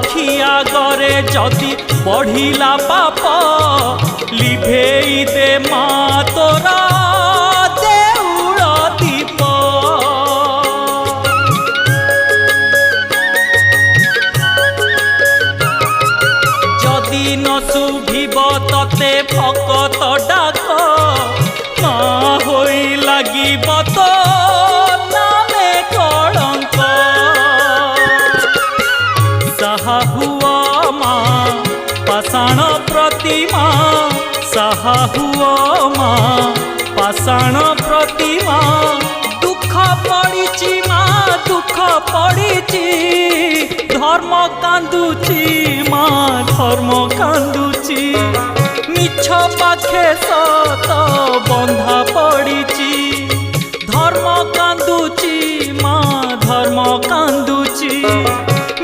आखि आगरे जदि बढ़िला पाप लिभेई दे माँ तोरा देउल दीप। जदि न शुभिब तते भकत डाक माँ होई लागिब तो नामे कलंक। साहा हुआ माँ पाषाण प्रतिमा, साहा हुआ माँ पाषाण प्रतिमा। दुख पड़िची माँ दुख पड़िची, धर्म कांदुची माँ धर्म कांदुची। मिछ पाखे सत बंधा पड़िची, धर्म कांदुची माँ धर्म कांदुची।